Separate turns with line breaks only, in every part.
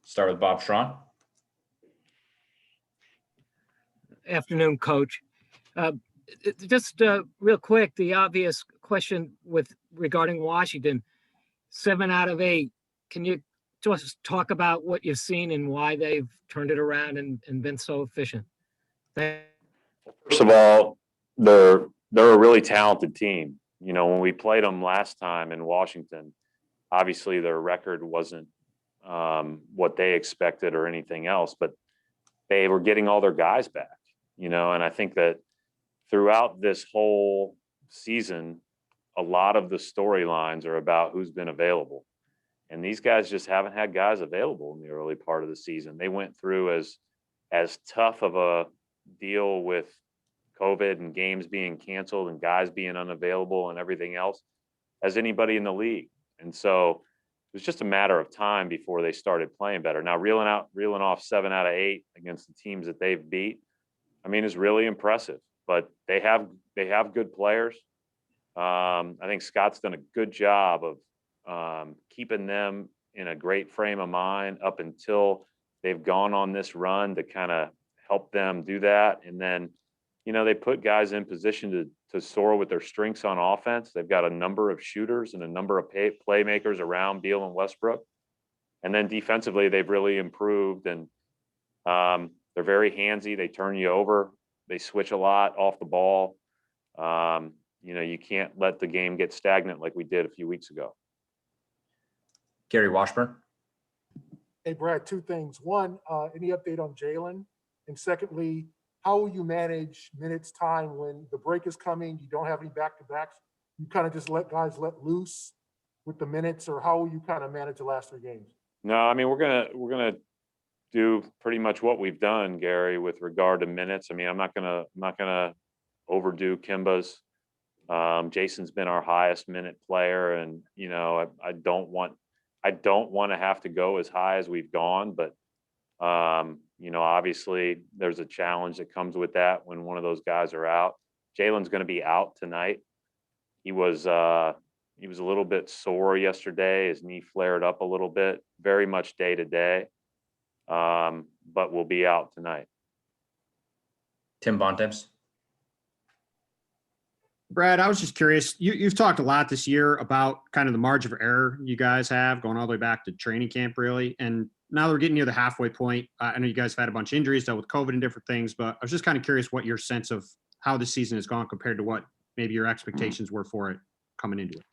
Start with Bob Schron.
Afternoon, Coach. Just real quick, the obvious question regarding Washington, 7 out of 8. Can you just talk about what you've seen and why they've turned it around and been so efficient?
First of all, they're a really talented team. You know, when we played them last time in Washington, obviously their record wasn't what they expected or anything else, but they were getting all their guys back, you know, and I think that throughout this whole season, a lot of the storylines are about who's been available. And these guys just haven't had guys available in the early part of the season. They went through as tough of a deal with COVID and games being canceled and guys being unavailable and everything else as anybody in the league. And so it was just a matter of time before they started playing better. Now reeling off 7 out of 8 against the teams that they've beat, I mean, is really impressive. But they have good players. I think Scott's done a good job of keeping them in a great frame of mind up until they've gone on this run to kind of help them do that. And then, you know, they put guys in position to soar with their strengths on offense. They've got a number of shooters and a number of playmakers around Beal and Westbrook. And then defensively, they've really improved, and they're very handsy. They turn you over. They switch a lot off the ball. You know, you can't let the game get stagnant like we did a few weeks ago.
Gary Washburn.
Hey, Brad, 2 things. One, any update on Jalen? And secondly, how will you manage minutes time when the break is coming, you don't have any back-to-backs? You kind of just let guys let loose with the minutes, or how will you kind of manage the last 3 games?
No, I mean, we're gonna do pretty much what we've done, Gary, with regard to minutes. I mean, I'm not gonna overdo Kimba's. Jason's been our highest minute player, and you know, I don't want to have to go as high as we've gone, but you know, obviously there's a challenge that comes with that when one of those guys are out. Jalen's going to be out tonight. He was a little bit sore yesterday. His knee flared up a little bit, very much day to day, but will be out tonight.
Tim Bontemps.
Brad, I was just curious. You've talked a lot this year about kind of the margin of error you guys have going all the way back to training camp, really. And now we're getting near the halfway point. I know you guys have had a bunch of injuries, dealt with COVID and different things, but I was just kind of curious what your sense of how the season has gone compared to what maybe your expectations were for it coming into it.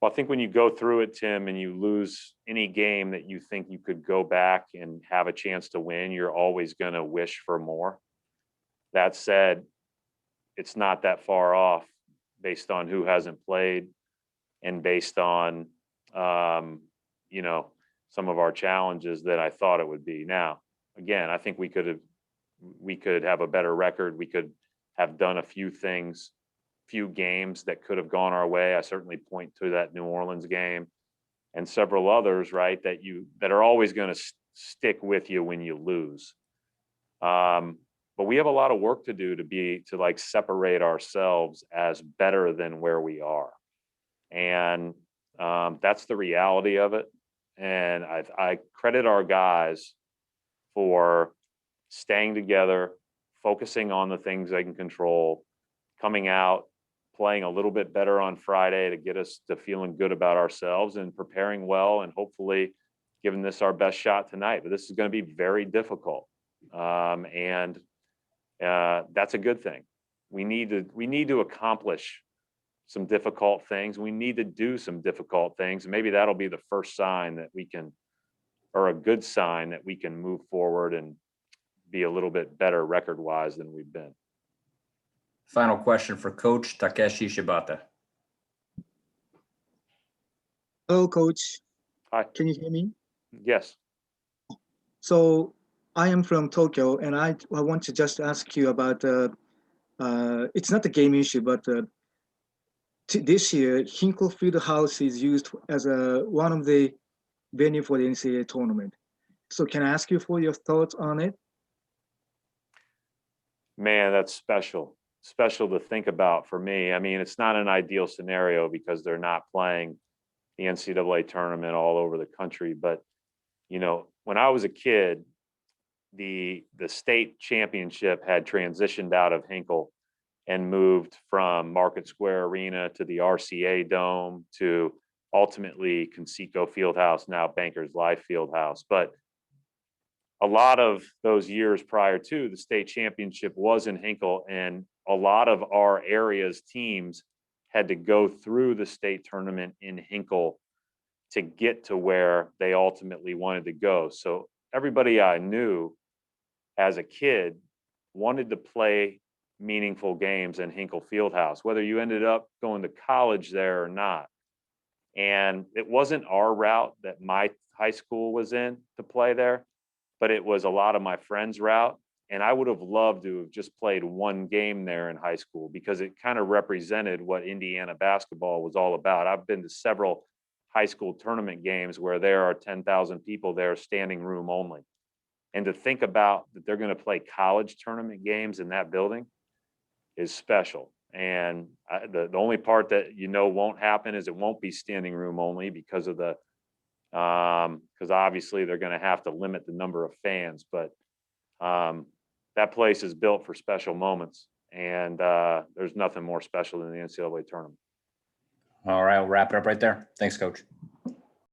Well, I think when you go through it, Tim, and you lose any game that you think you could go back and have a chance to win, you're always going to wish for more. That said, it's not that far off based on who hasn't played and based on, you know, some of our challenges that I thought it would be. Now, again, I think we could have a better record. We could have done a few things, few games that could have gone our way. I certainly point to that New Orleans game and several others, right, that are always going to stick with you when you lose. But we have a lot of work to do to like separate ourselves as better than where we are. And that's the reality of it. And I credit our guys for staying together, focusing on the things they can control, coming out, playing a little bit better on Friday to get us to feeling good about ourselves and preparing well and hopefully giving this our best shot tonight. But this is going to be very difficult. And that's a good thing. We need to accomplish some difficult things. We need to do some difficult things. Maybe that'll be the first sign that we can, or a good sign that we can move forward and be a little bit better record-wise than we've been.
Final question for Coach Takeshi Shibata.
Hello, Coach.
Hi.
Can you hear me?
Yes.
So I am from Tokyo, and I want to just ask you about it's not a game issue, but this year Hinkle Field House is used as one of the venue for the NCAA tournament. So can I ask you for your thoughts on it?
Man, that's special to think about for me. I mean, it's not an ideal scenario because they're not playing the NCAA tournament all over the country, but you know, when I was a kid, the state championship had transitioned out of Hinkle and moved from Market Square Arena to the RCA Dome to ultimately Conseco Fieldhouse, now Bankers Life Fieldhouse. But a lot of those years prior to the state championship was in Hinkle, and a lot of our area's teams had to go through the state tournament in Hinkle to get to where they ultimately wanted to go. So everybody I knew as a kid wanted to play meaningful games in Hinkle Fieldhouse, whether you ended up going to college there or not. And it wasn't our route that my high school was in to play there, but it was a lot of my friends' route. And I would have loved to have just played one game there in high school because it kind of represented what Indiana basketball was all about. I've been to several high school tournament games where there are 10,000 people there, standing room only. And to think about that they're going to play college tournament games in that building is special. And the only part that won't happen is it won't be standing room only because of the because obviously they're going to have to limit the number of fans. But that place is built for special moments, and there's nothing more special than the NCAA tournament.
All right, we'll wrap it up right there. Thanks, Coach.